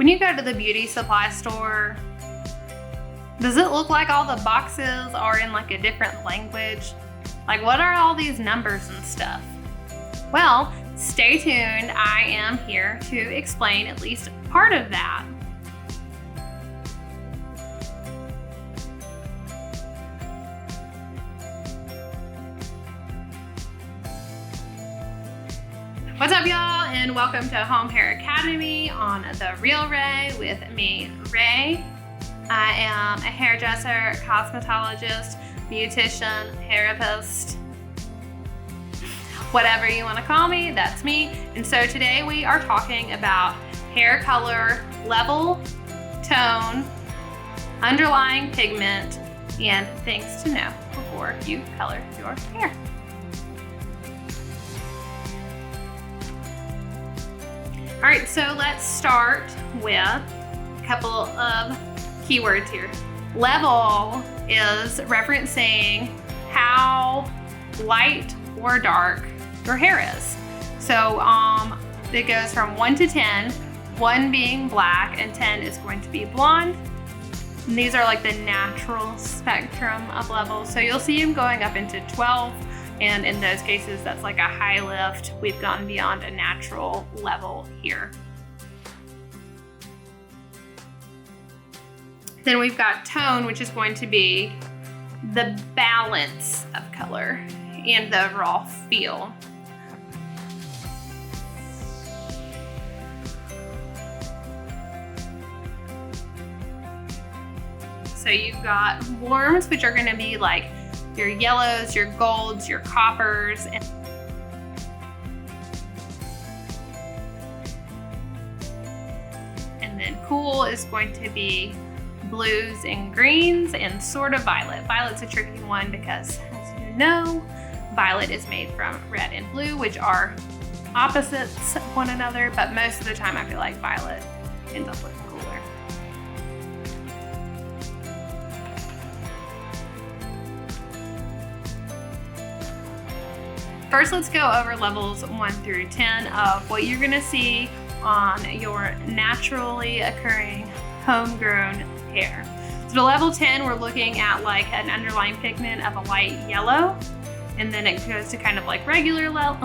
When you go to the beauty supply store, does it look like all the boxes are in like a different language? Like, what are all these numbers and stuff? Well, stay tuned. I am here to explain at least part of that. What's up, y'all, and welcome to Home Hair Academy on The Real Ray with me, Ray. I am a hairdresser, cosmetologist, beautician, therapist, whatever you want to call me, that's me. And so today we are talking about hair color, level, tone, underlying pigment, and things to know before you color your hair. All right, so let's start with a couple of keywords here. Level is referencing how light or dark your hair is. So it goes from 1 to 10, 1 being black and 10 is going to be blonde. And these are like the natural spectrum of levels. So you'll see them going up into 12. And in those cases, that's like a high lift. We've gone beyond a natural level here. Then we've got tone, which is going to be the balance of color and the raw feel. So you've got warms, which are going to be like your yellows, your golds, your coppers, and then cool is going to be blues and greens and sort of violet. Violet's a tricky one because, as you know, violet is made from red and blue, which are opposites of one another, but most of the time I feel like violet ends up looking cooler. First, let's go over levels 1 through 10 of what you're gonna see on your naturally occurring homegrown hair. So to level 10, we're looking at like an underlying pigment of a light yellow, and then it goes to kind of like regular lello,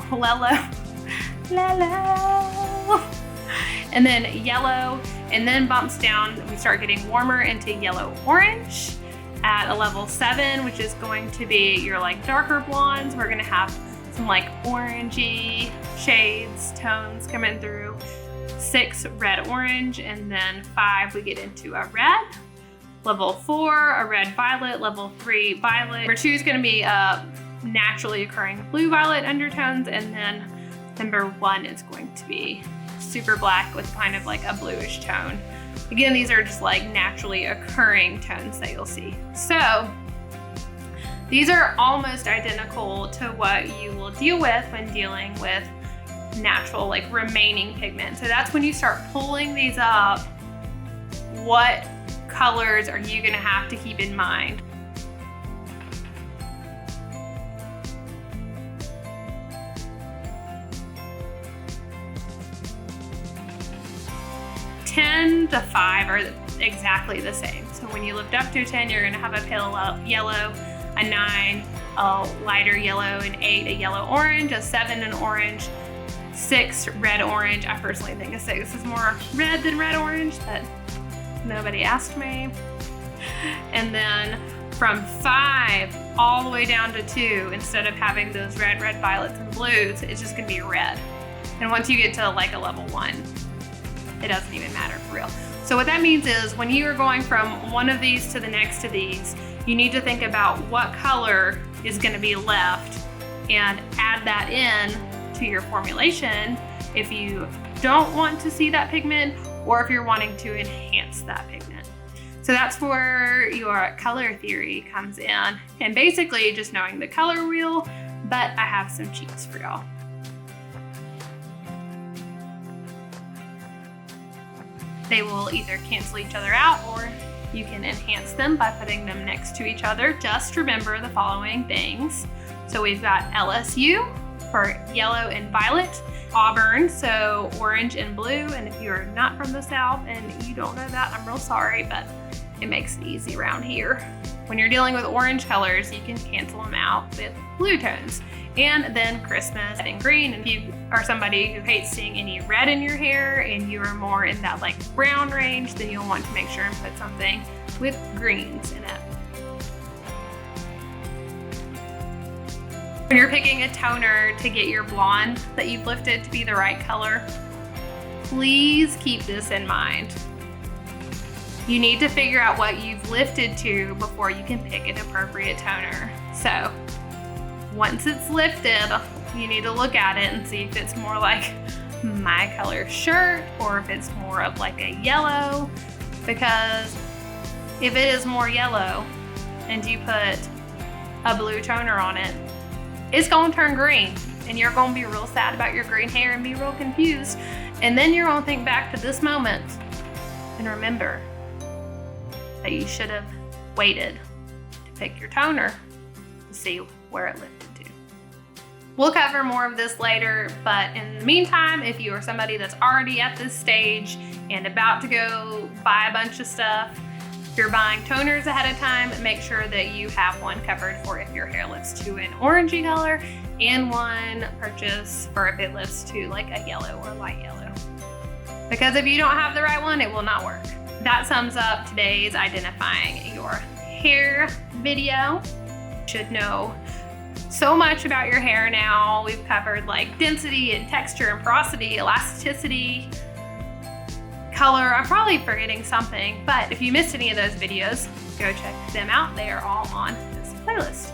and then yellow, and then bumps down. We start getting warmer into yellow orange at a level 7, which is going to be your like darker blondes. We're gonna have some like orangey shades, tones coming through. 6, red orange, and then 5 we get into a red. Level 4, a red violet. Level 3, violet. Number 2 is going to be naturally occurring blue violet undertones, and then number 1 is going to be super black with kind of like a bluish tone. Again, these are just like naturally occurring tones that you'll see. So these are almost identical to what you will deal with when dealing with natural like remaining pigment. So that's when you start pulling these up, what colors are you gonna have to keep in mind? Ten to 5 are exactly the same. So when you lift up to 10, you're gonna have a pale yellow, a 9, a lighter yellow, an 8, a yellow orange, a 7, an orange, 6, red orange. I personally think a 6 is more red than red orange, but nobody asked me. And then from 5 all the way down to 2, instead of having those red, violets, and blues, it's just gonna be red. And once you get to like a level 1, it doesn't even matter for real. So what that means is when you are going from one of these to the next to these, you need to think about what color is gonna be left and add that in to your formulation if you don't want to see that pigment or if you're wanting to enhance that pigment. So that's where your color theory comes in, and basically just knowing the color wheel, but I have some cheats for y'all. They will either cancel each other out or you can enhance them by putting them next to each other. Just remember the following things. So we've got LSU for yellow and violet, auburn, so orange and blue. And if you're not from the South and you don't know that, I'm real sorry, but it makes it easy around here. When you're dealing with orange colors, you can cancel them out with blue tones. And then Christmas and green. And if you are somebody who hates seeing any red in your hair and you are more in that like brown range, then you'll want to make sure and put something with greens in it. When you're picking a toner to get your blonde that you've lifted to be the right color, please keep this in mind. You need to figure out what you've lifted to before you can pick an appropriate toner. So once it's lifted, you need to look at it and see if it's more like my color shirt or if it's more of like a yellow, because if it is more yellow and you put a blue toner on it, it's gonna turn green and you're gonna be real sad about your green hair and be real confused. And then you're gonna think back to this moment and remember that you should have waited to pick your toner to see where it lifted to. We'll cover more of this later, but in the meantime, if you are somebody that's already at this stage and about to go buy a bunch of stuff, if you're buying toners ahead of time, make sure that you have one covered for if your hair lifts to an orangey color and one purchase for if it lifts to like a yellow or light yellow. Because if you don't have the right one, it will not work. That sums up today's identifying your hair video. You should know so much about your hair now. We've covered like density and texture and porosity, elasticity, color. I'm probably forgetting something, but if you missed any of those videos, go check them out. They are all on this playlist.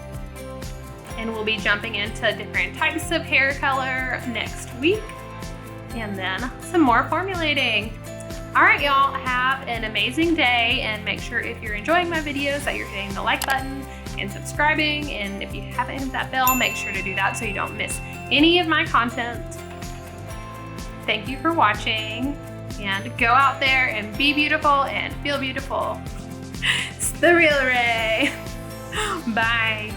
And we'll be jumping into different types of hair color next week, and then some more formulating. All right, y'all, have an amazing day, and make sure if you're enjoying my videos that you're hitting the like button and subscribing. And if you haven't hit that bell, make sure to do that so you don't miss any of my content. Thank you for watching, and go out there and be beautiful and feel beautiful. It's the Real Ray. Bye.